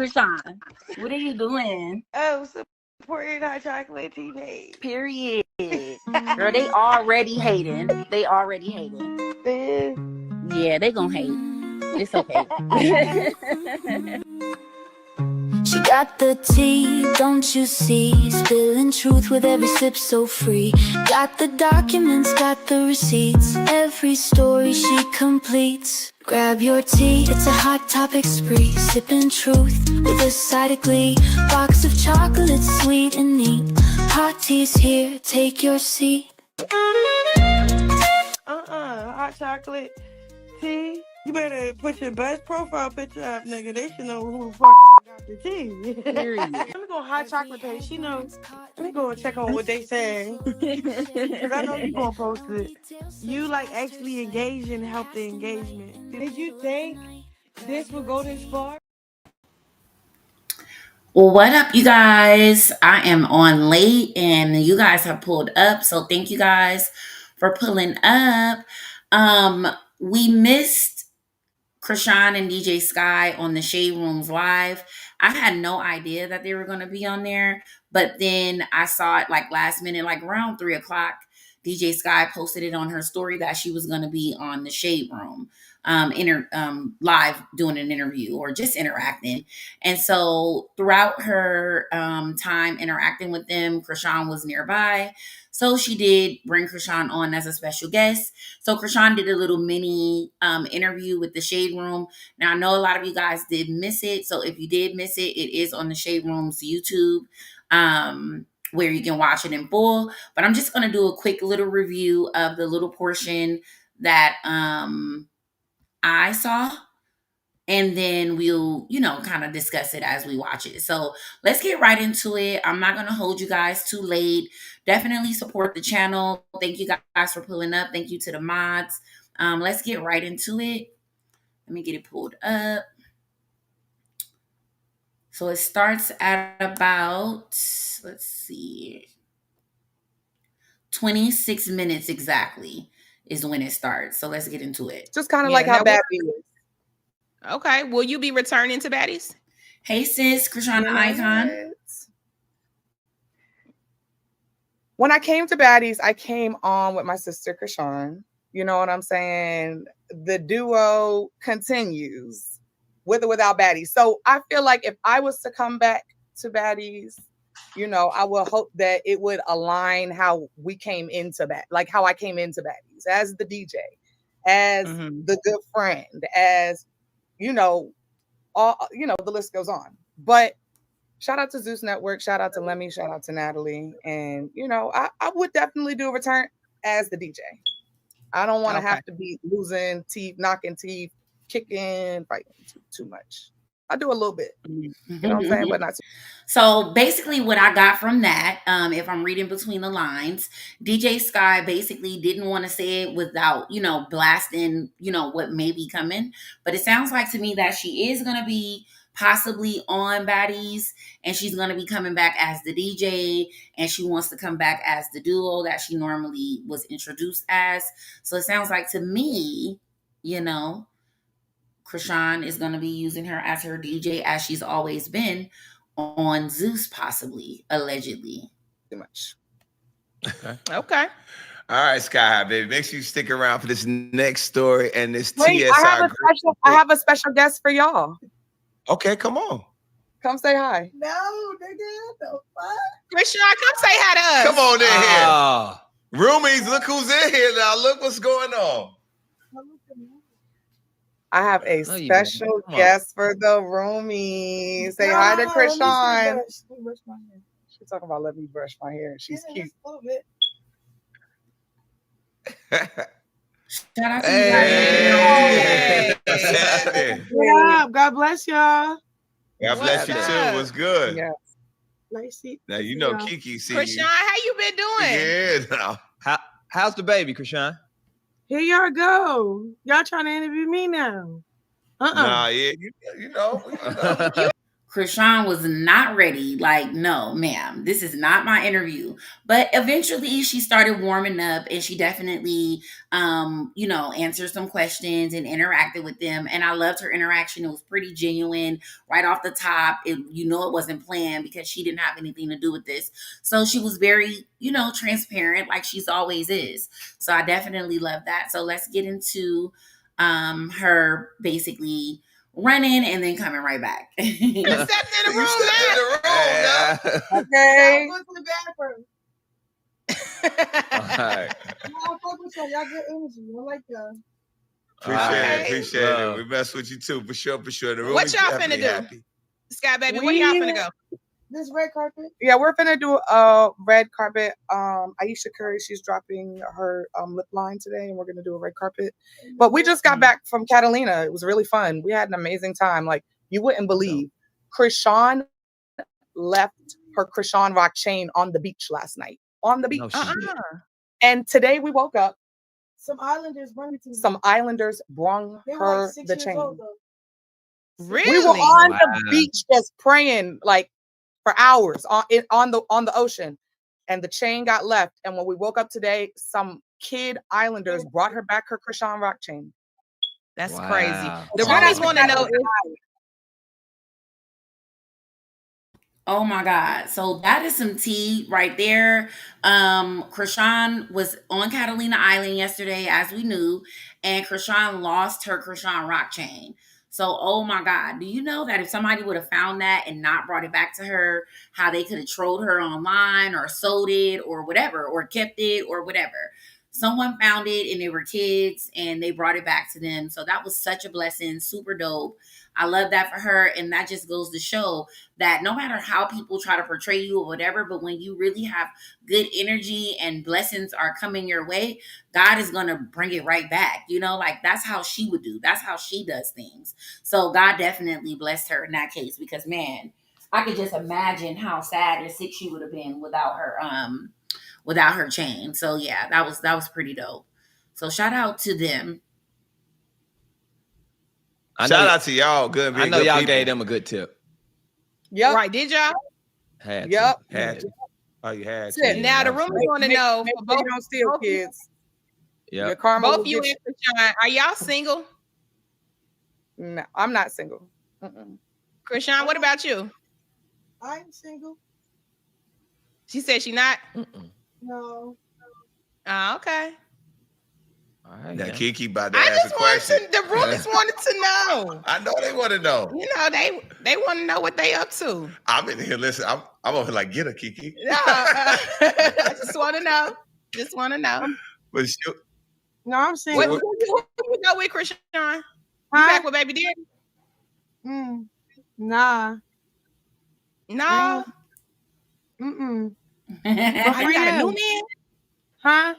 Chrisean, what are you doing? Oh, supporting hot chocolate tea. Period. Girl, they already hating. Yeah, they gonna hate. It's okay. She got the tea, don't you see? Spilling truth with every sip so free. Got the documents, got the receipts. Every story she completes. Grab your tea, it's a hot topic spree. Sipping truth with a side of glee. Box of chocolates, sweet and neat. Hot tea's here, take your seat. Hot chocolate tea. You better put your best profile picture up, nigga. They should know who the fuck got the tea. Period. Let me go hot chocolate page. She knows. Let me go and check on what they say. Because I know you gonna post it. You like actually engage and help the engagement. Did you think this would go this far? Well, what up, you guys? I am on late and you guys have pulled up. So thank you guys for pulling up. We missed Chrisean and DJ Sky on the Shaderoom's live. I had no idea that they were going to be on there, but then I saw it like last minute, like around 3:00. DJ Sky posted it on her story that she was going to be on the Shaderoom, live doing an interview or just interacting. And so throughout her time interacting with them, Chrisean was nearby. So she did bring Chrisean on as a special guest. So Chrisean did a little mini interview with the Shaderoom. Now, I know a lot of you guys did miss it. So if you did miss it, it is on the Shaderoom's YouTube, where you can watch it in full. But I'm just going to do a quick little review of the little portion that I saw. And then we'll, kind of discuss it as we watch it. So let's get right into it. I'm not going to hold you guys too late. Definitely support the channel. Thank you guys for pulling up. Thank you to the mods. Let's get right into it. Let me get it pulled up. So it starts at about, let's see, 26 minutes exactly is when it starts. So let's get into it. Just kind of like how bad it is. Okay. Will you be returning to Baddies? Hey, sis, Chrisean the Icon. When I came to Baddies, I came on with my sister, Chrisean. You know what I'm saying? The duo continues with or without Baddies. So I feel like if I was to come back to Baddies, I will hope that it would align how we came into like how I came into Baddies as the DJ, as the good friend, as all the list goes on. But shout out to Zeus Network, shout out to Lemmy, shout out to Natalie. And I would definitely do a return as the DJ. I don't want to have to be losing teeth, knocking teeth, kicking, fighting too much. I do a little bit. You know what I'm saying? But not too. So basically what I got from that, if I'm reading between the lines, DJ Sky basically didn't want to say it without, blasting, what may be coming. But it sounds like to me that she is going to be possibly on Baddies, and she's going to be coming back as the DJ, and she wants to come back as the duo that she normally was introduced as. So it sounds like to me, Chrisean is going to be using her as her DJ as she's always been on Zeus, possibly, allegedly. Too much. Okay. All right, Sky High, baby. Make sure you stick around for this next story and this Wait, TSI. I have a special guest for y'all. Okay, come on. Come say hi. No, nigga. The fuck? Chrisean, come say hi to us. Come on in here. Roomies, look who's in here now. Look what's going on. I have a special guest for the roomies. Say hi to Chrisean. She's talking about let me brush my hair. She's cute. A little bit. Shout out to Hey. Yeah, God bless y'all. God bless you too. What's good? Yeah. Now Kiki see Chrisean, you. how you been doing? Yeah. How's the baby, Chrisean? Here y'all go. Y'all trying to interview me now? Nah, yeah, you know. Chrisean was not ready. Like, no, ma'am, this is not my interview. But eventually she started warming up and she definitely, answered some questions and interacted with them. And I loved her interaction. It was pretty genuine right off the top. It wasn't planned because she didn't have anything to do with this. So she was very, transparent like she's always is. So I definitely love that. So let's get into her basically running and then coming right back. Step in the room now. Okay. Go to the bathroom. All right. Y'all good energy. I like that. Appreciate it. We mess with you too, for sure. The room What y'all finna do? happy. Sky Baby, where y'all finna go? This red carpet. Yeah, we're gonna do a red carpet. Aisha Curry, she's dropping her lip line today, and we're gonna do a red carpet. But we just got back from Catalina. It was really fun. We had an amazing time. Like, you wouldn't believe. Chrisean left her Chrisean rock chain on the beach last night. On the beach. And today we woke up. Some islanders brung it to me. Some islanders brung They were her like 6 the years chain. old, though. Really? We were on the beach just praying like for hours on the ocean, and the chain got left. And when we woke up today, some kid islanders brought her back her Chrisean rock chain. That's Wow. crazy. The Shout out roomies to want to know Catalina. Oh my God. So that is some tea right there. Chrisean was on Catalina Island yesterday, as we knew, and Chrisean lost her Chrisean rock chain. So, oh my God, do you know that if somebody would have found that and not brought it back to her, how they could have trolled her online or sold it or whatever, or kept it or whatever? Someone found it and they were kids and they brought it back to them. So that was such a blessing, super dope. I love that for her. And that just goes to show that no matter how people try to portray you or whatever, but when you really have good energy and blessings are coming your way, God is going to bring it right back. Like that's how she would do. That's how she does things. So God definitely blessed her in that case because, man, I could just imagine how sad and sick she would have been without her chain. So yeah, that was pretty dope. So shout out to them. Shout out to y'all. Good. I know good y'all people. gave them a good tip. Yep. Right, did y'all? Had to. Yep. Had to. Oh, you had That's it. to. Now the roomies want to know Make for sure both, you don't steal, both- kids. Your Yep. karma both will you get and Chrisean, are y'all single? No, I'm not single. Mm-mm. Chrisean, what about you? I'm single. She said she not. No. Okay. All right. Now yeah. Kiki about to I ask just a wanted question. to. The roomies wanted to know. I know they want to know. They want to know what they up to. I'm in here. Listen, I'm over here like, get her, Kiki. No, I just want to know. Just want to know. But she, No, I'm What single. who you go with, Chrisean? You Huh? back with baby daddy? Nah. No. Mm-mm. Oh, you got a new man? Huh?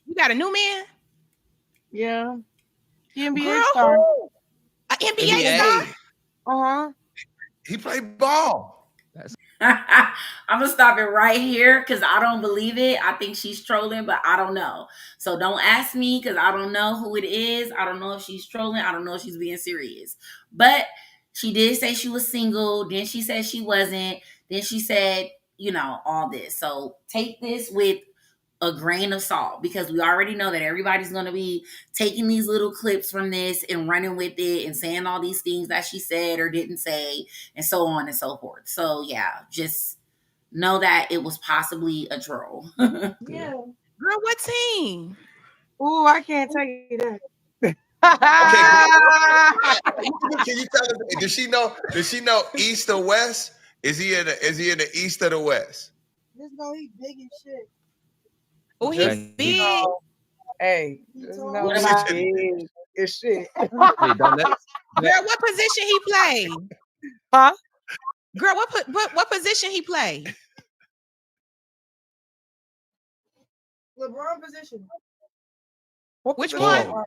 You got a new man? Yeah. The NBA Girl, star. who? An NBA star? Uh-huh. he played ball. I'm gonna stop it right here because I don't believe it. I think she's trolling, but I don't know. So don't ask me because I don't know who it is. I don't know if she's trolling. I don't know if she's being serious. But she did say she was single. Then she said she wasn't. Then she said, all this. So take this with a grain of salt because we already know that everybody's going to be taking these little clips from this and running with it and saying all these things that she said or didn't say and so on and so forth. So yeah, just know that it was possibly a troll. Yeah. Girl, what team? Ooh, I can't tell you that. Can you tell us? Does she know East or West? Is he in the East or the West? Just know he big as shit. Oh, Yeah. he's big. Hey, He just tall. know What about- big as shit. Hey, don't let- Girl, what position he play? Huh? Girl, what position he play? LeBron position. Which position? one?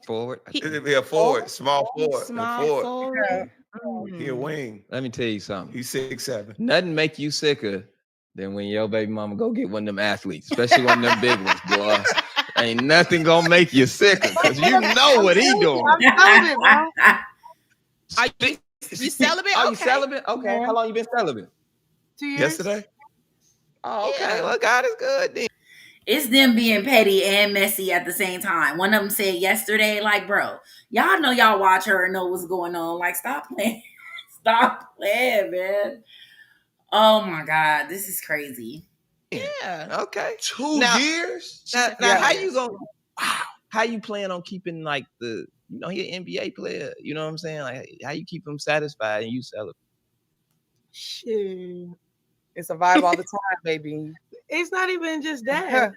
Forward. It'd be a forward, small forward. Small forward. forward. He a wing. Let me tell you something. He's 6'7". Nothing make you sicker than when your baby mama go get one of them athletes, especially one of them big ones, boy. Ain't nothing gonna make you sicker because you know what he doing. I'm telling it, bro. Are you You celibate? Oh, you Okay. celibate? Okay. Yeah. How long you been celibate? 2 years. Yesterday? Oh, okay. Yeah. Well, God is good then. It's them being petty and messy at the same time. One of them said yesterday, like, bro, y'all know y'all watch her and know what's going on. Like, stop playing. Stop playing, man. Oh my God, this is crazy. Yeah. Okay. 2 Now- years? Now, Yeah. how you gonna? Wow. How you plan on keeping like the? You know, he an NBA player. You know what I'm saying? Like, how you keep him satisfied and you celibate? Shit. It's a vibe all the time, baby. It's not even just that.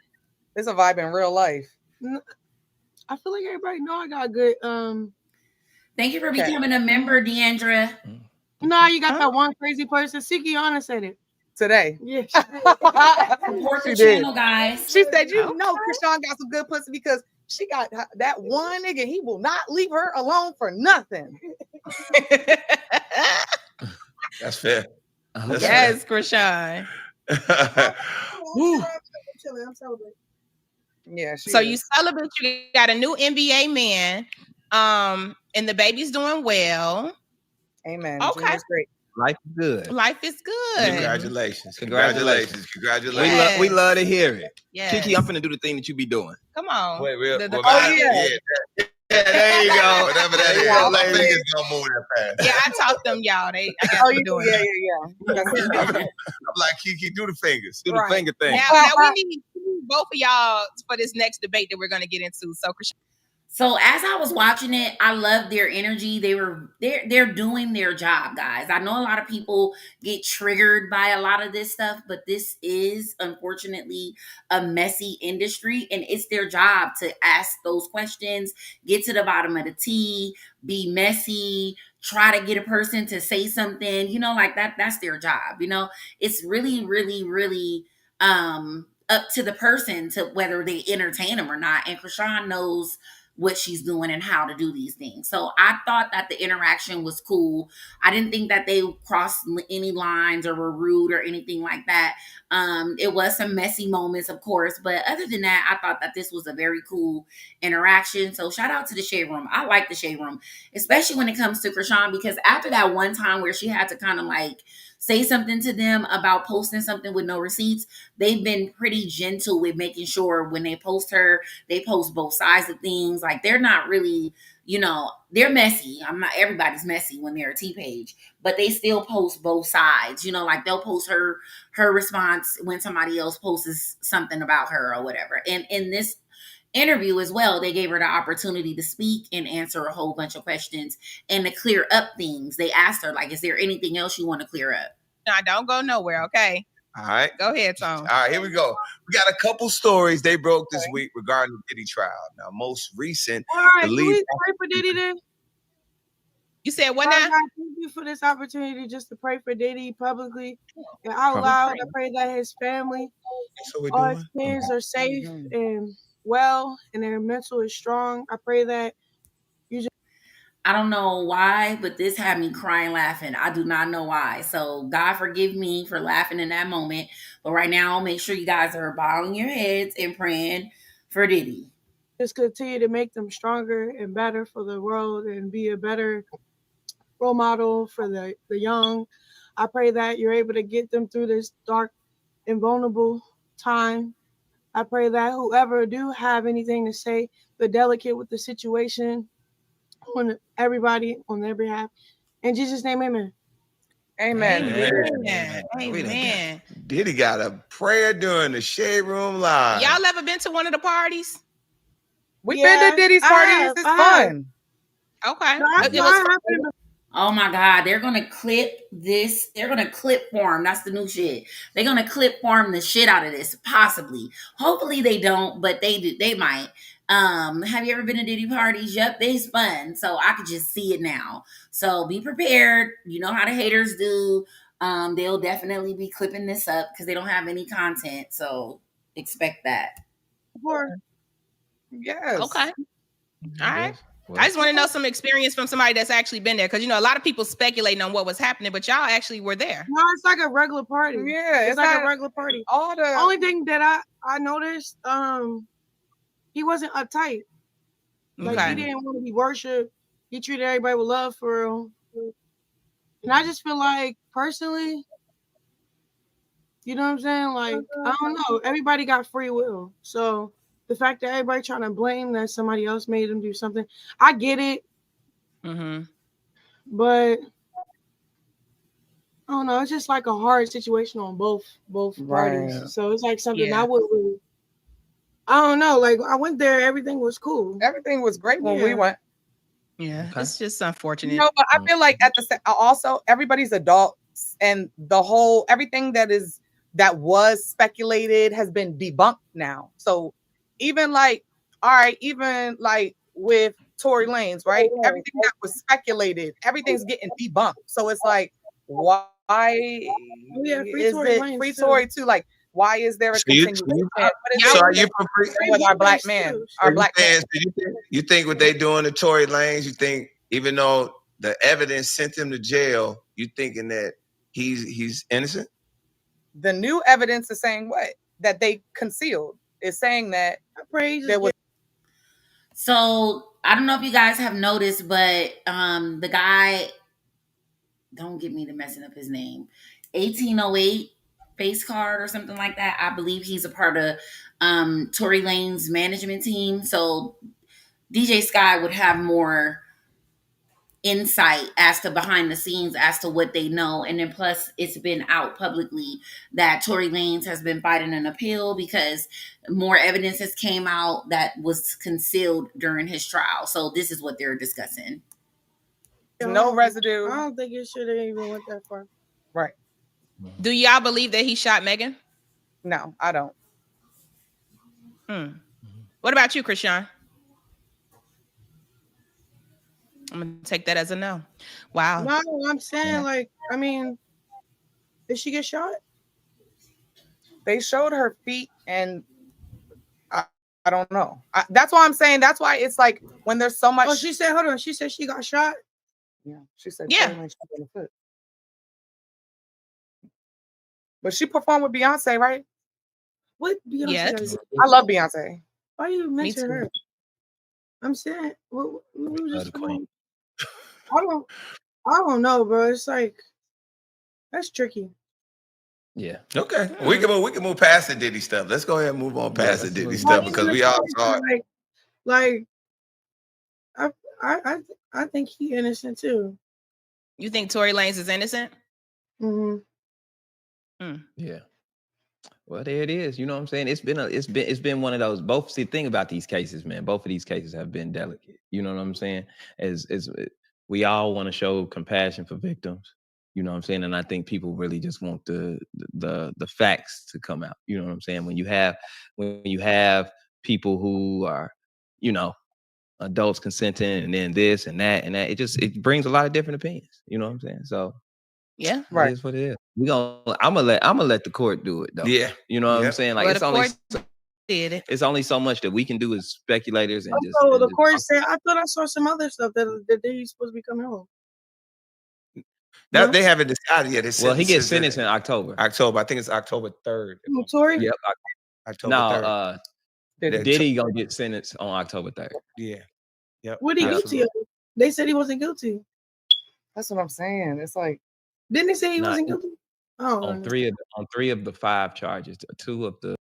It's a vibe in real life. I feel like everybody know I got good. Thank you for Okay. becoming a member, Deandra. No, you got that one crazy person. Sikiana said it. Today. Yeah. Support the She did. channel, guys. She said, you know, Chrisean got some good pussy because she got that one nigga. He will not leave her alone for nothing. That's fair. That's Yes, Chrisean. Woo. I'm celebrating. Yeah. She So is. you celibate, you got a new NBA man, and the baby's doing well. Amen. Okay. Junior's great. Life is good. Life is good. Congratulations. Congratulations. Congratulations. Yes. We love to hear it. Yes. Kiki, I'm finna do the thing that you be doing. Come on. Wait, real. The- the- Oh, yeah. Yeah, there you go. Whatever that There is. you My go, ladies. fingers don't move that fast. Yeah, I taught them, y'all. I got Oh, them you doing yeah, it. yeah. I'm like, Kiki, do the fingers. Do the Right. finger thing. Now we need both of y'all for this next debate that we're going to get into. So, Chrisean, So as I was watching it, I loved their energy. They're doing their job, guys. I know a lot of people get triggered by a lot of this stuff, but this is unfortunately a messy industry, and it's their job to ask those questions, get to the bottom of the tea, be messy, try to get a person to say something, like that's their job. It's really, really, really up to the person to whether they entertain them or not. And Chrisean knows what she's doing and how to do these things. So I thought that the interaction was cool. I didn't think that they crossed any lines or were rude or anything like that. It was some messy moments, of course, but other than that, I thought that this was a very cool interaction. So shout out to the Shaderoom. I like the Shaderoom, especially when it comes to Chrisean, because after that one time where she had to kind of like say something to them about posting something with no receipts, they've been pretty gentle with making sure when they post her, they post both sides of things. Like they're not really, they're messy. Everybody's messy when they're a T page, but they still post both sides. Like they'll post her response when somebody else posts something about her or whatever. And in this interview as well, they gave her the opportunity to speak and answer a whole bunch of questions and to clear up things. They asked her, like, is there anything else you want to clear up? no, don't go nowhere, okay? All right. Go ahead, Tom. All right, here we go. We got a couple stories they broke this week regarding the Diddy trial. Now, most recent, All right, the can lead. we pray for Diddy then? You said what Father now? God, thank you for this opportunity just to pray for Diddy publicly and out loud. I pray that his family, So we're all doing. his kids are safe and well, and their mental is strong. I pray that I don't know why, but this had me crying laughing. I do not know why. So God forgive me for laughing in that moment. But right now, make sure you guys are bowing your heads and praying for Diddy. just continue to make them stronger and better for the world and be a better role model for the young. I pray that you're able to get them through this dark and vulnerable time. I pray that whoever do have anything to say, they're delicate with the situation, on everybody on their behalf. In Jesus' name, amen. Amen. Amen. Diddy got a prayer during the Shaderoom Live. Y'all ever been to one of the parties? We've been to Diddy's parties. It's fun. Okay. No, It was Oh my God, they're gonna clip this. They're gonna clip form. That's the new shit. They're gonna clip form the shit out of this, possibly. Hopefully they don't, but they do. They might. Have you ever been to Diddy parties? Yep, they's fun. So I could just see it now. So be prepared. You know how the haters do. They'll definitely be clipping this up because they don't have any content. So expect that. Yes. okay. All right. I just want to know some experience from somebody that's actually been there, because a lot of people speculating on what was happening, but y'all actually were there. No, it's like a regular party. Yeah, it's like a regular party. All the only thing that I noticed, he wasn't uptight. Like Okay. he didn't want to be worshipped. He treated everybody with love for real. And I just feel like, personally, you know what I'm saying? Like, I don't know. Everybody got free will. So the fact that everybody trying to blame that somebody else made them do something, I get it. Mm-hmm. But I don't know. It's just like a hard situation on both parties. So it's like something I would really, I don't know. Like, I went there. Everything was cool. Everything was great when we went. Yeah, it's just unfortunate. You know, but I feel like also everybody's adults, and the whole everything that was speculated has been debunked now. So even like, all right, even like with Tory Lanez, right? Everything that was speculated, everything's getting debunked. So it's like, why is it free Tory too? Like, why is there a continuation? So are you with our black man? Our black man. You think what they doing to Tory Lanez? You think even though the evidence sent him to jail, you thinking that he's innocent? The new evidence is saying what? That they concealed. Is saying that there was. So I don't know if you guys have noticed, but the guy, don't get me to messing up his name, 1808 face card or something like that. I believe he's a part of Tory Lanez's management team. So DJ Sky would have more insight as to behind the scenes as to what they know. And then plus it's been out publicly that Tory Lanez has been fighting an appeal because more evidence has came out that was concealed during his trial. So this is what they're discussing. No residue. I don't think it should have even went that far. Right. Do y'all believe that he shot Megan? No, I don't. What about you, Chrisean? I'm gonna take that as a no. Wow. No, I'm saying like, I mean, did she get shot? They showed her feet, and I don't know. That's why I'm saying. That's why it's like when there's so much. Oh, she said, hold on. She said she got shot. Yeah, she said. Yeah. Shot in the foot. But she performed with Beyonce, right? What Beyonce? Yes. I love Beyonce. Why you mention her? I'm saying, what just I don't know, bro. It's like, that's tricky. Yeah. Okay. We can move past the Diddy stuff. Let's go ahead and move on past the Diddy stuff because we all saw it. Like, I think he innocent too. You think Tory Lanez is innocent? Yeah. Well, there it is. You know what I'm saying? It's been one of those. Both the thing about these cases, man. Both of these cases have been delicate. You know what I'm saying? As we all want to show compassion for victims. You know what I'm saying? And I think people really just want the facts to come out. You know what I'm saying? When you have people who are, you know, adults consenting, and then this and that, it brings a lot of different opinions. You know what I'm saying? So. Yeah, right. It is what it is. I'm gonna let the court do it though. Yeah, you know what I'm saying. Like it's only so much that we can do as speculators and just. So the court said, I thought I saw some other stuff that he's supposed to be coming home. That they haven't decided yet. Well, he gets sentenced in October. I think it's October 3rd. Tory? Yep. October 3rd. Diddy gonna get sentenced on October 3rd. Yeah. Yep. What he guilty of? They said he wasn't guilty. That's what I'm saying. It's like. Didn't they say he wasn't guilty? Oh, on three of the 5 charges, 2 of the.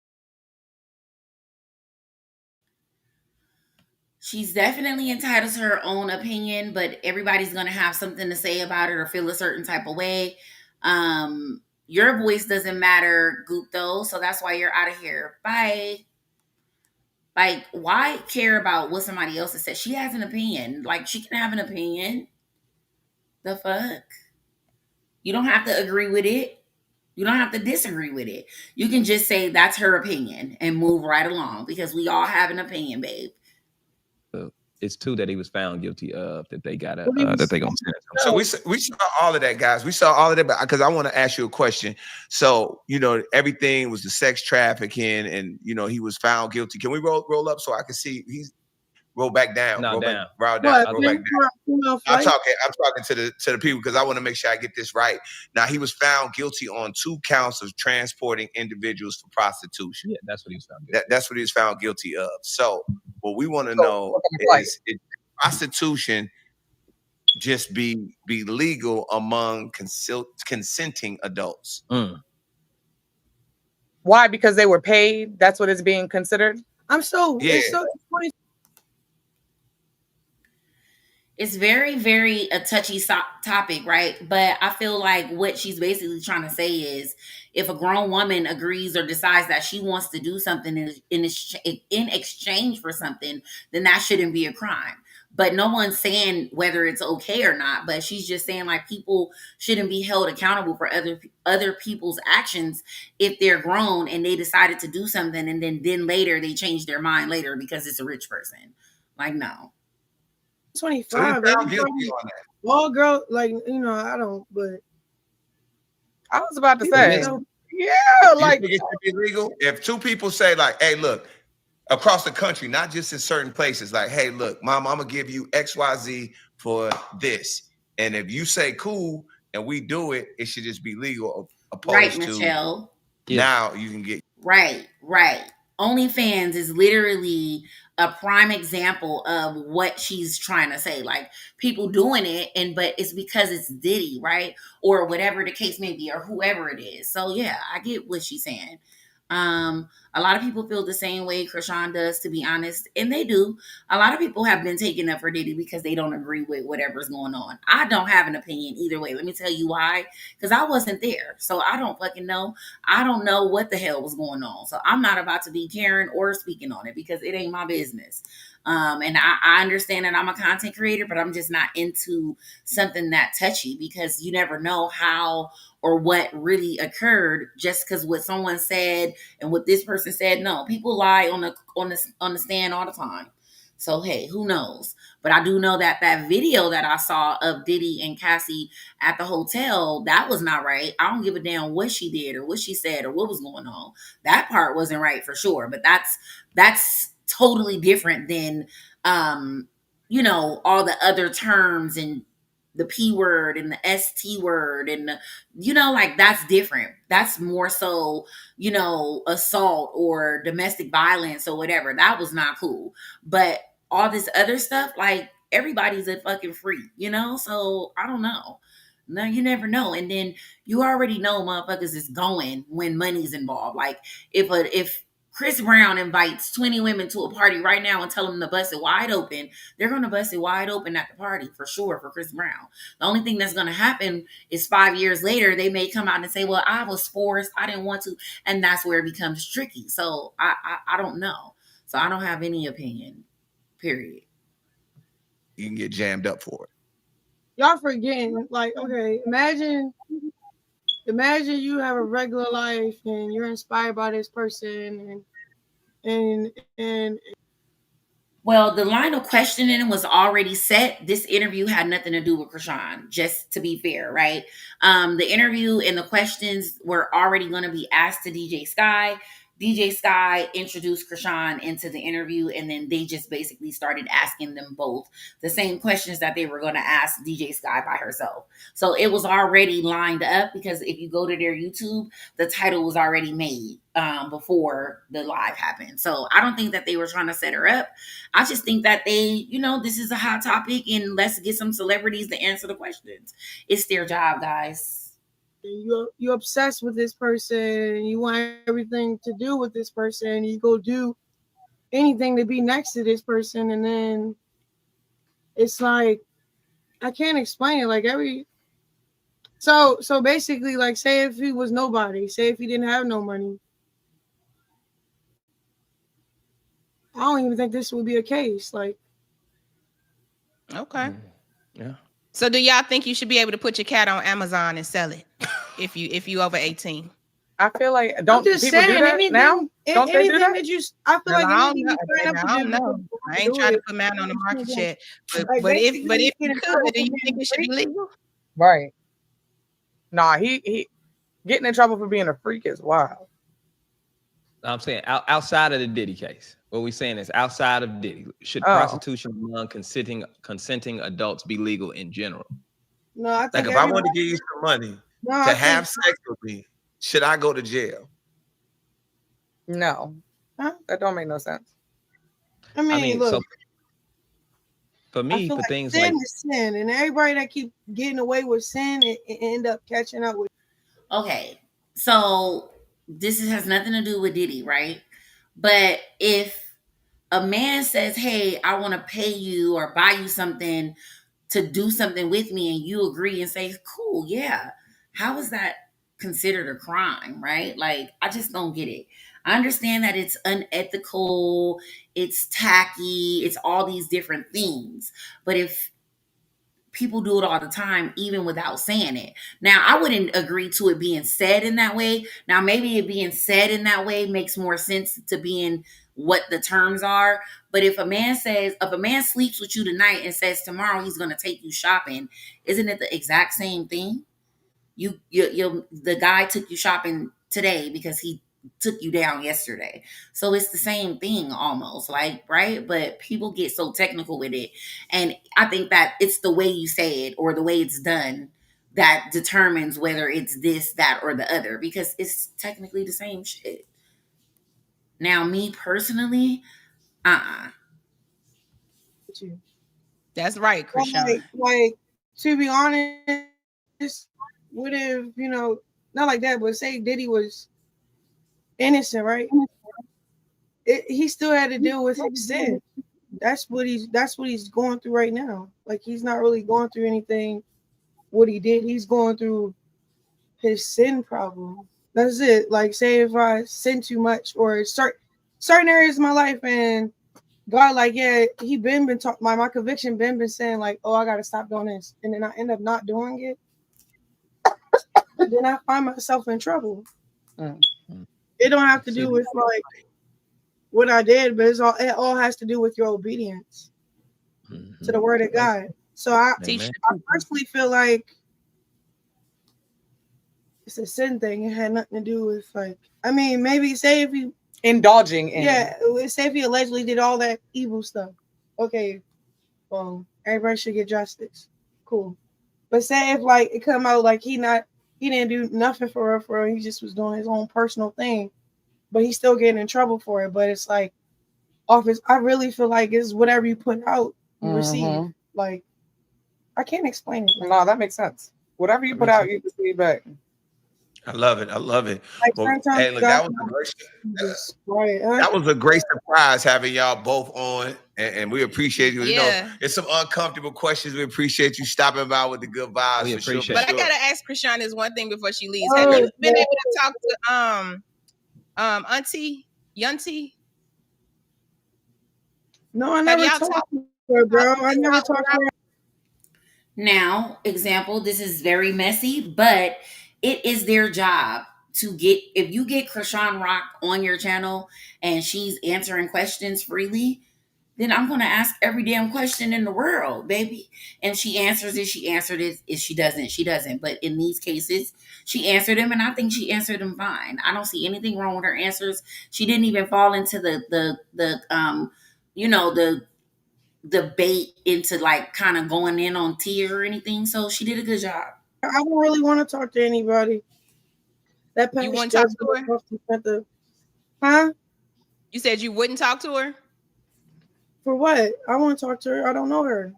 She's definitely entitled to her own opinion, but everybody's gonna have something to say about it or feel a certain type of way. Your voice doesn't matter, Goop, though, so that's why you're out of here. Bye. Like, why care about what somebody else has said? She has an opinion. Like, she can have an opinion. The fuck? You don't have to agree with it. You don't have to disagree with it. You can just say that's her opinion and move right along because we all have an opinion, babe. It's 2 that he was found guilty of that they got that they gonna sentence him. So we saw all of that, guys. We saw all of that because I want to ask you a question. So everything was the sex trafficking, and he was found guilty. Can we roll up so I can see? He's roll back down. No, roll down. Back, roll back down. I'm talking to the people because I want to make sure I get this right. Now he was found guilty on 2 counts of transporting individuals for prostitution. Yeah, that's what he was found guilty. That's what he was found guilty of. So what we want to know is prostitution just be legal among consenting adults? Why? Because they were paid. That's what is being considered. It's very, very a touchy topic, right? But I feel like what she's basically trying to say is, if a grown woman agrees or decides that she wants to do something in exchange for something, then that shouldn't be a crime. But no one's saying whether it's okay or not. But she's just saying like people shouldn't be held accountable for other people's actions if they're grown and they decided to do something and then later they change their mind later because it's a rich person. Like, no. 25. All girl, like, I don't, but I was about to say, like, it should be legal if two people say, like, hey, look, across the country, not just in certain places, like, hey, look, mom, I'm gonna give you XYZ for this. And if you say cool and we do it, it should just be legal, opposed to Michelle. Now you can get right. OnlyFans is literally a prime example of what she's trying to say. Like, people doing it, but it's because it's Diddy, right? Or whatever the case may be, or whoever it is. So yeah, I get what she's saying. A lot of people feel the same way Chrisean does, to be honest, and they do. A lot of people have been taking up for Diddy because they don't agree with whatever's going on. I don't have an opinion either way. Let me tell you why. Because I wasn't there, so I don't fucking know. I don't know what the hell was going on, so I'm not about to be caring or speaking on it because it ain't my business. And I understand that I'm a content creator, but I'm just not into something that touchy because you never know how or what really occurred just because what someone said and what this person said. No, people lie on the stand all the time. So hey, who knows? But I do know that video that I saw of Diddy and Cassie at the hotel, that was not right. I don't give a damn what she did or what she said or what was going on. That part wasn't right for sure. But that's totally different than all the other terms and the P word and the ST word and like that's different. That's more so, assault or domestic violence or whatever. That was not cool. But all this other stuff, like everybody's a fucking freak, So I don't know. No, you never know. And then you already know motherfuckers is going when money's involved. Like if Chris Brown invites 20 women to a party right now and tell them to bust it wide open, they're going to bust it wide open at the party for sure for Chris Brown. The only thing that's going to happen is 5 years later, they may come out and say, well, I was forced. I didn't want to. And that's where it becomes tricky. So I don't know. So I don't have any opinion, period. You can get jammed up for it. Y'all forgetting, like, okay, imagine you have a regular life and you're inspired by this person and well, the line of questioning was already set. This interview had nothing to do with Chrisean, just to be fair, right? The interview and the questions were already going to be asked to DJ Sky. DJ Sky introduced Chrisean into the interview, and then they just basically started asking them both the same questions that they were going to ask DJ Sky by herself. So it was already lined up because if you go to their YouTube, the title was already made before the live happened. So I don't think that they were trying to set her up. I just think that they, this is a hot topic and let's get some celebrities to answer the questions. It's their job, guys. You're obsessed with this person, you want everything to do with this person, you go do anything to be next to this person, and then it's like I can't explain it. Like so basically, like, say if he was nobody, say if he didn't have no money, I don't even think this would be a case. Like, okay, yeah. So do y'all think you should be able to put your cat on Amazon and sell it if you over 18? I feel like don't people do that now? Don't they do that? I feel like I don't know. I ain't trying to put mine on the market yet. But if you could, do you think it should be legal? Right. Nah, he getting in trouble for being a freak is wild. I'm saying outside of the Diddy case. What we're saying is outside of Diddy, should prostitution among consenting adults be legal in general? No, I think like if I want to give you some money to have sex with me, should I go to jail? No, that don't make no sense. I mean look. for me, for like things sin like is sin, and everybody that keep getting away with sin, it end up catching up with. Okay, so has nothing to do with Diddy, right? But if a man says, "Hey, I want to pay you or buy you something to do something with me," and you agree and say, "Cool, yeah," how is that considered a crime, right? Like, I just don't get it. I understand that it's unethical, it's tacky, it's all these different things, but if people do it all the time, even without saying it. Now, I wouldn't agree to it being said in that way. Now, maybe it being said in that way makes more sense to being what the terms are. But if a man sleeps with you tonight and says tomorrow he's going to take you shopping, isn't it the exact same thing? The guy took you shopping today because he took you down yesterday. So it's the same thing almost, like, right? But people get so technical with it. And I think that it's the way you say it or the way it's done that determines whether it's this, that, or the other, because it's technically the same shit. Now, me personally, That's right, Chrisean. Like, to be honest, what if, not like that, but say Diddy was innocent, right? He still had to deal with his sin. That's what he's going through right now. Like, he's not really going through anything what he did. He's going through his sin problem. That's it. Like, say if I sin too much or certain areas of my life, and God, like, yeah, he been talking. My conviction been saying, like, oh, I gotta stop doing this, and then I end up not doing it. Then I find myself in trouble. It don't have to do with like what I did, but it all has to do with your obedience to the word of God. So I personally feel like it's a sin thing. It had nothing to do with, like, I mean, maybe say if he indulging in, say if he allegedly did all that evil stuff. Okay, well, everybody should get justice. Cool. But say if, like, it come out like he didn't do nothing for her, he just was doing his own personal thing, but he's still getting in trouble for it. But it's like, I really feel like it's whatever you put out, you receive. Like, I can't explain it. No, that makes sense. Whatever you put out, you receive back. I love it. Like, well, hey, look, that was a great surprise having y'all both on, and we appreciate you. Yeah. You know, it's some uncomfortable questions. We appreciate you stopping by with the good vibes. We appreciate it. But I gotta ask Chrisean this one thing before she leaves. Have you been able to talk to Auntie Yuntie? No, I never talked to her, bro. I never talked to her. Now, example, this is very messy, but it is their job to if you get Chrisean Rock on your channel and she's answering questions freely, then I'm going to ask every damn question in the world, baby. And she answers it, she answered it. If she doesn't, she doesn't. But in these cases, she answered them, and I think she answered them fine. I don't see anything wrong with her answers. She didn't even fall into the bait into, like, kind of going in on Tia or anything. So she did a good job. I don't really want to talk to anybody. You wouldn't talk to her? Huh? You said you wouldn't talk to her? For what? I want to talk to her. I don't know her.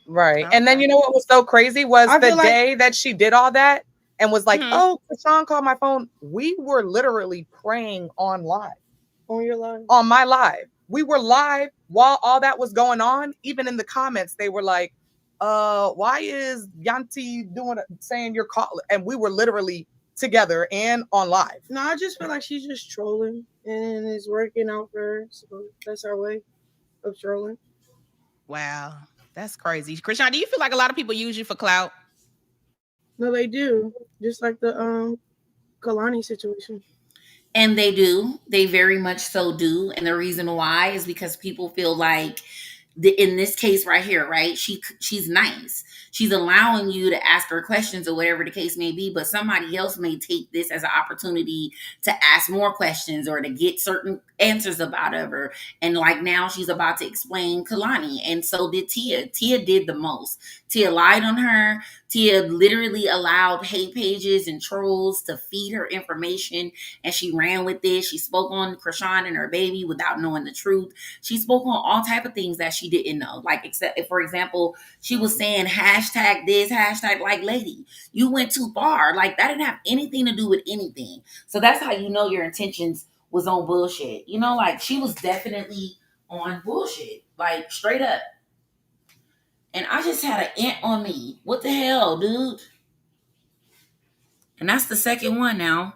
Right. Okay. And then, you know what was so crazy was the day that she did all that and was like, oh, Chrisean called my phone. We were literally praying on live. On your live? On my live. We were live while all that was going on. Even in the comments, they were like, why is Yanti saying you're calling? And we were literally together and on live. No, I just feel like she's just trolling and it's working out for her. So that's our way of trolling. Wow. That's crazy. Chrisean, do you feel like a lot of people use you for clout? No, they do. Just like the Kalani situation. And they do. They very much so do. And the reason why is because people feel like, in this case right here, right? She's nice. She's allowing you to ask her questions or whatever the case may be, but somebody else may take this as an opportunity to ask more questions or to get certain answers about her. And like now she's about to explain Kalani. And so did Tia. Tia did the most. Tia lied on her. Tia literally allowed hate pages and trolls to feed her information, and she ran with this. She spoke on Chrisean and her baby without knowing the truth. She spoke on all type of things that she she didn't know. Like, except if, for example, she was saying hashtag this, hashtag like, lady, you went too far. Like, that didn't have anything to do with anything. So that's how you know your intentions was on bullshit. You know, like, she was definitely on bullshit. Like, straight up. And I just had an ant on me. What the hell, dude? And that's the second one now.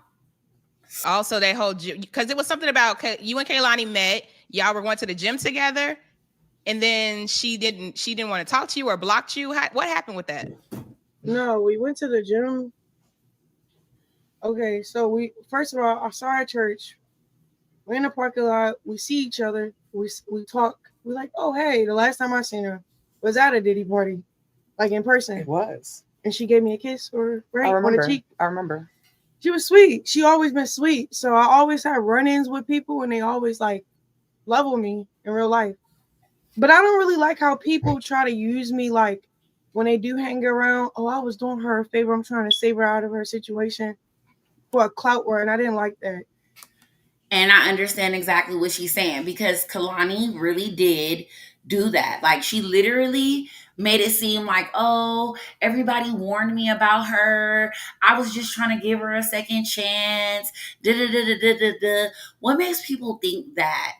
Also, they hold you because it was something about you and Kaylani met. Y'all were going to the gym together, and then she didn't want to talk to you or blocked you. What happened with that? No, we went to the gym. Okay, so first of all, I saw her at church. We're in the parking lot. We see each other. We talk. We're like, oh, hey, the last time I seen her was at a Diddy party, like in person. It was. And she gave me a kiss on the cheek. I remember. She was sweet. She always been sweet. So I always had run-ins with people and they always like level me in real life. But I don't really like how people try to use me like when they do hang around. Oh, I was doing her a favor. I'm trying to save her out of her situation for a clout war. And I didn't like that. And I understand exactly what she's saying because Kalani really did do that. Like, she literally made it seem like, oh, everybody warned me about her. I was just trying to give her a second chance. What makes people think that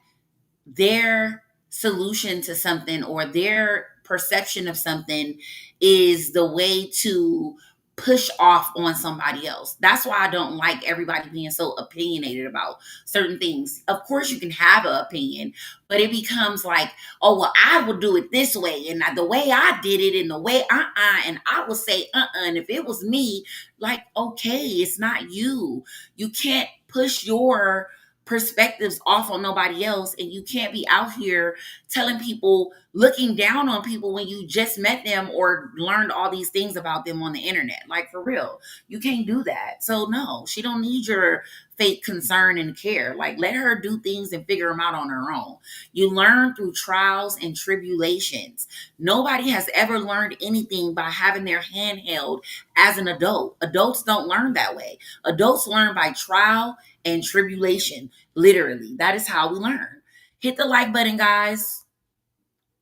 their solution to something or their perception of something is the way to push off on somebody else? That's why I don't like everybody being so opinionated about certain things. Of course, you can have an opinion, but it becomes like, oh, well, I will do it this way, and the way I did it, and the way and I will say and if it was me, like, okay, it's not you. You can't push your perspectives off on nobody else, and you can't be out here telling people, looking down on people when you just met them or learned all these things about them on the internet. Like, for real, you can't do that. So no, she don't need your fake concern and care. Like, let her do things and figure them out on her own. You learn through trials and tribulations. Nobody has ever learned anything by having their hand held as an adult. Adults don't learn that way. Adults learn by trial and tribulation. Literally, that is how we learn. Hit the like button, guys.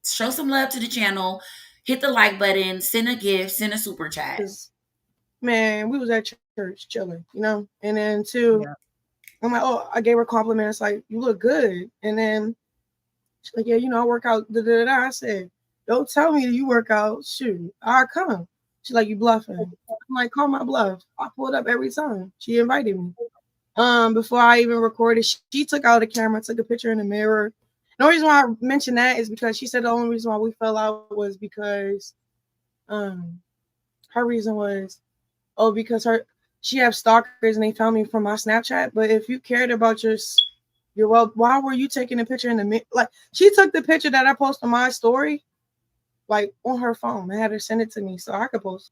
Show some love to the channel. Hit the like button. Send a gift. Send a super chat. Man, we was at church chilling, you know. And then I'm like, oh, I gave her compliments like, you look good. And then she's like, yeah, you know, I work out. I said, don't tell me you work out. Shoot, I'll come. She's like, you bluffing. I'm like, call my bluff. I pulled up every time. She invited me. Before I even recorded, she took out the camera, took a picture in the mirror. The only reason why I mentioned that is because she said the only reason why we fell out was because her reason was, oh, because she have stalkers and they found me from my Snapchat. But if you cared about your well, why were you taking a picture in the mirror? Like, she took the picture that I posted on my story, like, on her phone. I had her send it to me so I could post.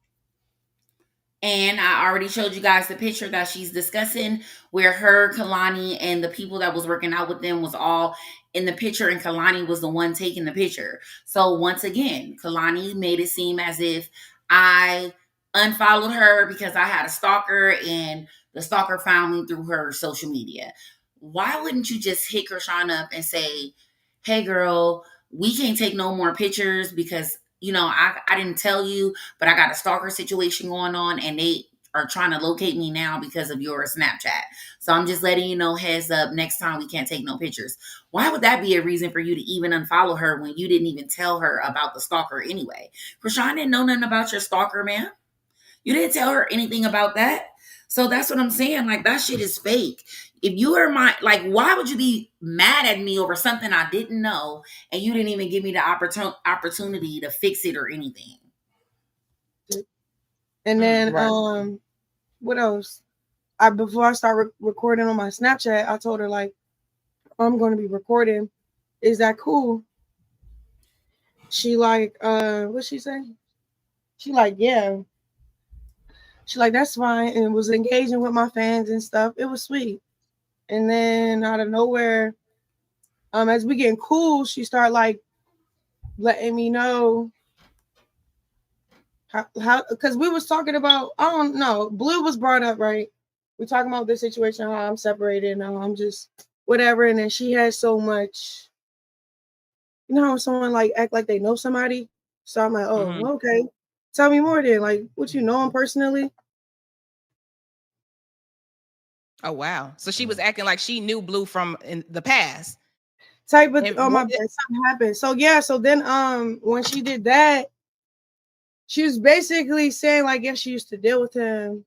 And I already showed you guys the picture that she's discussing where her, Kalani, and the people that was working out with them was all in the picture, and Kalani was the one taking the picture. So once again, Kalani made it seem as if I unfollowed her because I had a stalker and the stalker found me through her social media. Why wouldn't you just hit Chrisean up and say, hey girl, we can't take no more pictures because, you know, I didn't tell you, but I got a stalker situation going on and they are trying to locate me now because of your Snapchat. So I'm just letting you know, heads up, next time we can't take no pictures. Why would that be a reason for you to even unfollow her when you didn't even tell her about the stalker anyway? Chrisean didn't know nothing about your stalker, man. You didn't tell her anything about that. So that's what I'm saying. Like, that shit is fake. If you were why would you be mad at me over something I didn't know and you didn't even give me the opportunity to fix it or anything? And then, what else? Before I start recording on my Snapchat, I told her, like, I'm going to be recording. Is that cool? She like, what'd she say? She like, yeah. She like, that's fine. And was engaging with my fans and stuff. It was sweet. And then out of nowhere, as we getting cool, she started like letting me know how because we was talking about, I don't know, Blue was brought up, right? We're talking about this situation, how I'm separated and I'm just whatever. And then she had so much you know how someone like act like they know somebody? So I'm like, oh, Mhm. okay. Tell me more then. Like, what, you know him personally? Oh wow. So she was acting like she knew Blue from in the past. Type of, And oh my what bad, something happened. So yeah, so then when she did that, she was basically saying like, yes, she used to deal with him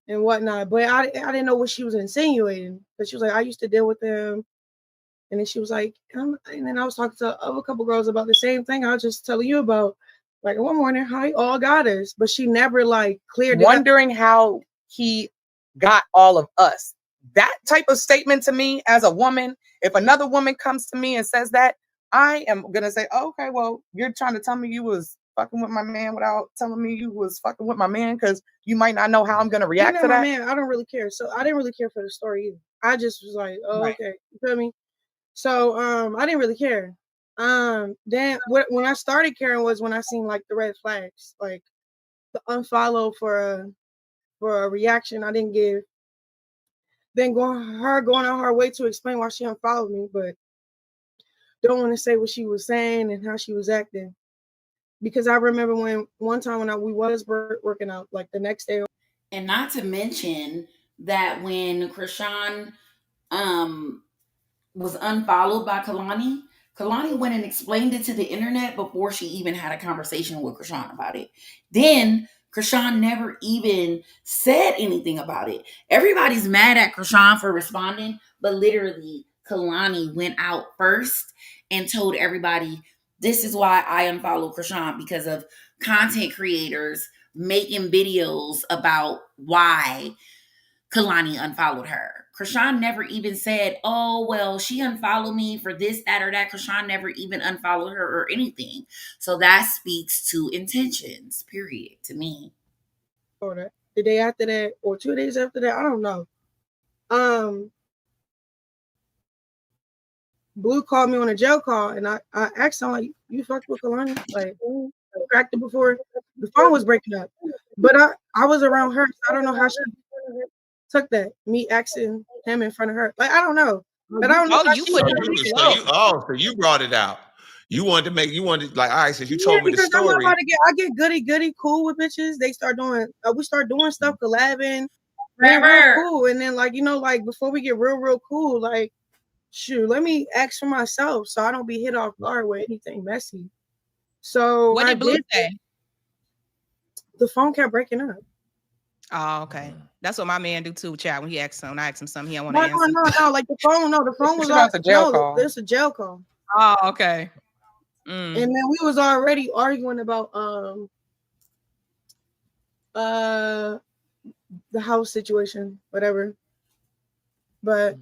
and whatnot, but I didn't know what she was insinuating. But she was like, I used to deal with him, and then she was like, and then I was talking to a couple girls about the same thing I was just telling you about. Like one morning, how he all got us, but she never like cleared it up. Wondering how he got all of us. That type of statement to me as a woman, if another woman comes to me and says that, I am gonna say, oh, okay, well, you're trying to tell me you was fucking with my man without telling me you was fucking with my man, because you might not know how I'm gonna You react know to my that. man, I don't really care. So I didn't really care for the story either. I just was like, oh, Right. okay, you feel me? So I didn't really care. Then when I started caring was when I seen like the red flags, like the unfollow for a reaction I didn't give. Then going on her way to explain why she unfollowed me, but don't want to say what she was saying and how she was acting. Because I remember when one time when we was working out, like the next day. And not to mention that when Chrisean um was unfollowed by Kalani went and explained it to the internet before she even had a conversation with Chrisean about it. Then Chrisean never even said anything about it. Everybody's mad at Chrisean for responding, but literally Kalani went out first and told everybody, this is why I unfollowed Chrisean, because of content creators making videos about why Kalani unfollowed her. Chrisean never even said, oh, well, she unfollowed me for this, that, or that. Chrisean never even unfollowed her or anything. So that speaks to intentions, period, to me. Or the day after that, or 2 days after that, I don't know. Blue called me on a jail call, and I asked him, like, you fucked with Kalani? Like, cracked it before? The phone was breaking up. But I was around her, so I don't know how she took that, me asking him in front of her. Like, I don't know. But I don't know Oh, how you she put took it it. So you brought it out. You wanted like, all right, since you Yeah, told me the because I'm not story. about to I get goody cool with bitches. They start doing, we start doing stuff, collabing, being real cool. And then, like, like, before we get real cool, like, shoot, let me ask for myself so I don't be hit off guard with anything messy. So What I did Blue did. say? The phone kept breaking up. Oh, okay. That's what my man do too, child. When he asks him, I ask him something he don't want to answer. No. Like the phone was on a jail call. There's a jail call. Oh, okay. And then we was already arguing about the house situation, whatever. But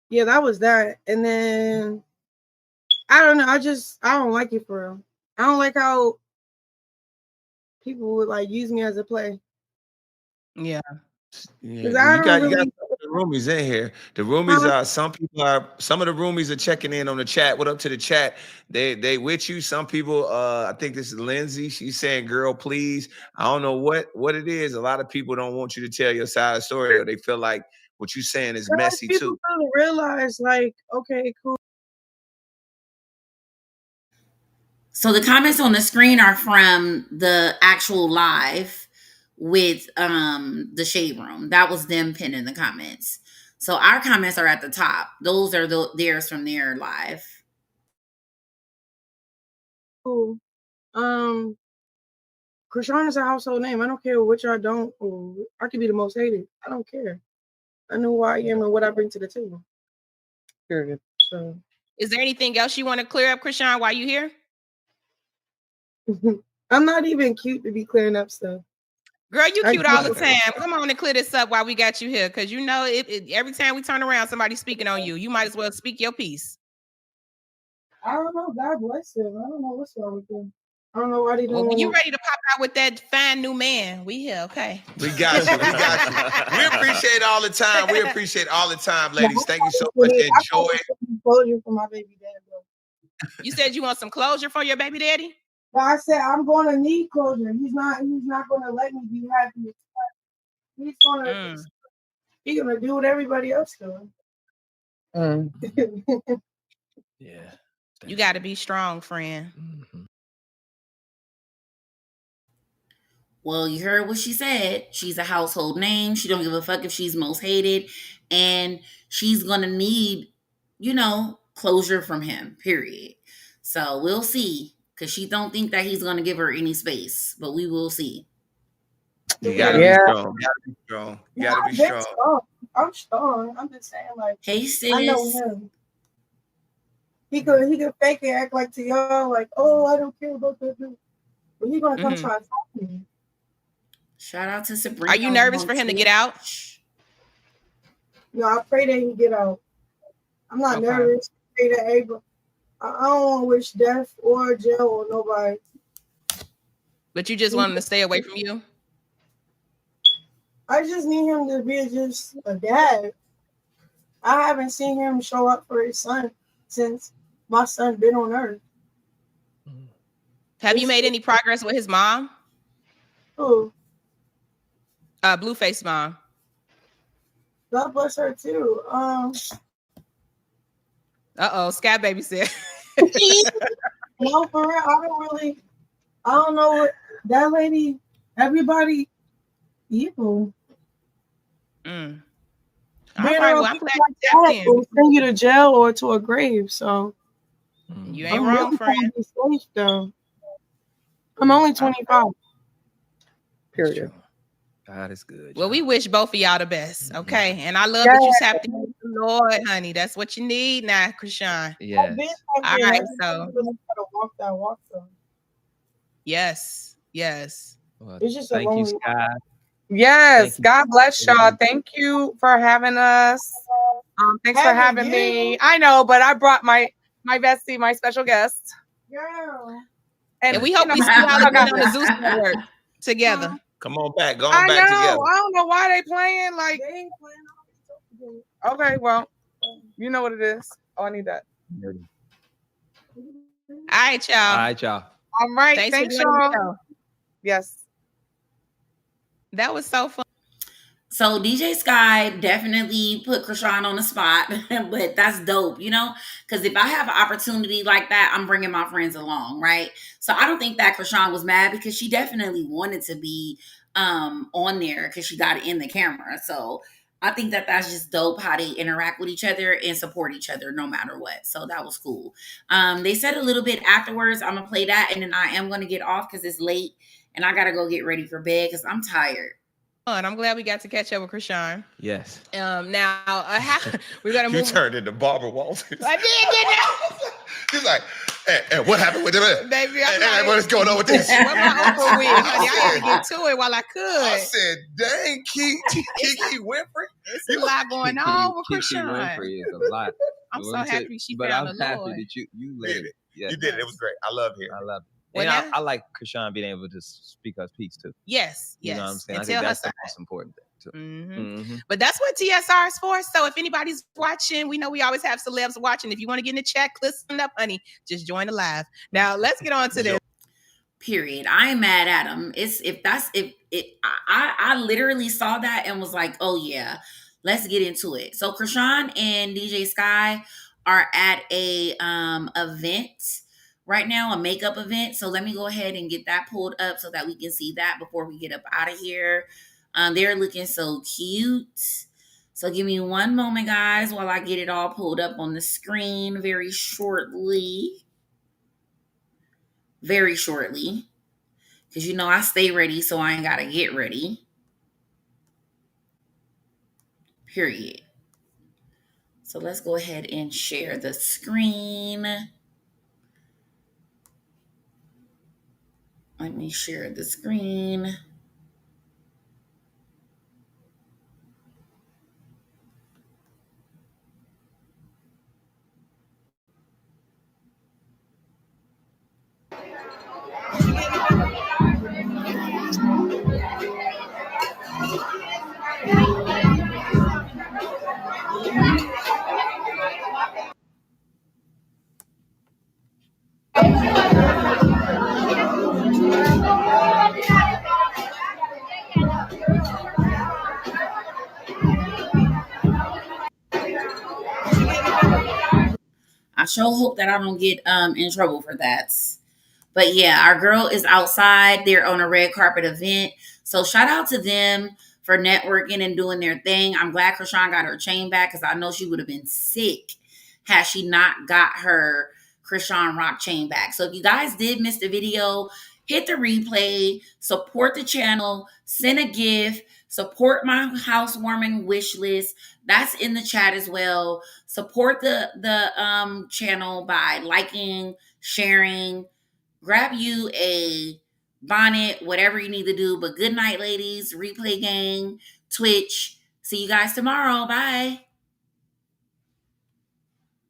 yeah, that was that. And then I don't know. I don't like it for real. I don't like how people would like use me as a play. Yeah. Yeah, I you don't got really. the roomies in here. The roomies are some of the roomies are checking in on the chat. What up to the chat? They with you. Some people, I think this is Lindsay. She's saying, "Girl, please." I don't know what it is. A lot of people don't want you to tell your side of the story, or they feel like what you're saying is messy People too. don't realize, like, okay, cool. So the comments on the screen are from the actual live with the shade room. That was them pinning the comments. So our comments are at the top. Those are theirs from their live. Cool. Chrisean is a household name. I don't care which I don't. Or I could be the most hated. I don't care. I know who I am and what I bring to the table. Period. So, is there anything else you want to clear up, Chrisean, while you here? I'm not even cute to be clearing up stuff. Girl, you cute all the time. Come on and clear this up while we got you here, because you know every time we turn around, somebody's speaking on you. You might as well speak your piece. I don't know. God bless him. I don't know what's wrong with him. I don't know why they don't. Well, you ready to pop out with that fine new man? We here, okay? We got you. We appreciate all the time. We appreciate all the time, ladies. Thank you so much. Enjoy. Closure for my baby dad, bro. You said you want some closure for your baby daddy? But I said I'm going to need closure. He's not going to let me be happy. He's gonna do what everybody else does. Yeah. You got to be strong, friend. Mm-hmm. Well, you heard what she said. She's a household name. She don't give a fuck if she's most hated. And she's going to need, closure from him, period. So we'll see. Because she don't think that he's going to give her any space. But we will see. You gotta be strong. You gotta be strong. You gotta be strong. I'm strong. I'm just saying, like, hey, sis. I know him. He could fake it, act like to y'all, like, oh, I don't care about that dude. But he's gonna come try and talk to me. Shout out to Sabrina. Are you nervous for him to get out? No, I pray that he get out. I'm not nervous. I pray that April. I don't want to wish death or jail on nobody. But you just want him to stay away from you? I just need him to be just a dad. I haven't seen him show up for his son since my son been on earth. Have you made any progress with his mom? Who? Blueface mom. God bless her too. Scat Baby said. No, for real, I don't know what that lady, everybody evil. I'm glad you send you to jail or to a grave. So you ain't wrong, friend. Safe, though. I'm only 25. Period. God is good. Well, we wish both of y'all the best, okay? And I love that you tapped into the Lord, honey. That's what you need now, Chrisean. Yes. All right, so. Walk. Yes. Well, it's just thank you, Sky. Yes, God bless y'all. Thank you for having us. Thanks for having me. I know, but I brought my bestie, my special guest. Girl. And we hope we see y'all again on the Zeus Network together. Come on back. Go on back together. I don't know why they playing. Like, they ain't playing. Okay, well, you know what it is. Oh, I need that. All right, y'all. All right. Thanks y'all. Yes. That was so fun. So DJ Sky definitely put Chrisean on the spot, but that's dope, because if I have an opportunity like that, I'm bringing my friends along, right? So I don't think that Chrisean was mad because she definitely wanted to be on there because she got it in the camera. So I think that that's just dope how they interact with each other and support each other no matter what. So that was cool. They said a little bit afterwards, I'm going to play that, and then I am going to get off because it's late and I got to go get ready for bed because I'm tired. I'm glad we got to catch up with Chrisean. Yes. Now we're gonna move. You turned into Barbara Walters. I did. She's like, and what happened with it? Baby, what is going on with this? What my Oprah wig, honey? I had to get to it while I could. I said, dang, Kiki Winfrey. It's a lot going on with Chrisean. Winfrey is a lot. I'm so happy she found the Lord. But I'm happy that you let it. Yes. You did it. It was great. I love it. And I like Chrisean being able to speak her piece too. Yes. You know what I'm saying? I think that's the most important thing too. But that's what TSR is for. So if anybody's watching, we know we always have celebs watching. If you want to get in the chat, listen up, honey. Just join the live. Now let's get on to this. Period. I ain't mad at him. I literally saw that and was like, oh yeah, let's get into it. So Chrisean and DJ Sky are at a event right now, a makeup event. So let me go ahead and get that pulled up so that we can see that before we get up out of here. They're looking so cute. So give me one moment, guys, while I get it all pulled up on the screen very shortly. Very shortly. Because I stay ready, so I ain't got to get ready. Period. So let's go ahead and share the screen. Let me share the screen. sure hope that I don't get in trouble for that. But yeah, our girl is outside. They're on a red carpet event. So shout out to them for networking and doing their thing. I'm glad Chrisean got her chain back because I know she would have been sick had she not got her Chrisean Rock chain back. So if you guys did miss the video, hit the replay, support the channel, send a gift, support my housewarming wish list. That's in the chat as well. Support the channel by liking, sharing. Grab you a bonnet, whatever you need to do. But good night, ladies. Replay gang, Twitch. See you guys tomorrow. Bye.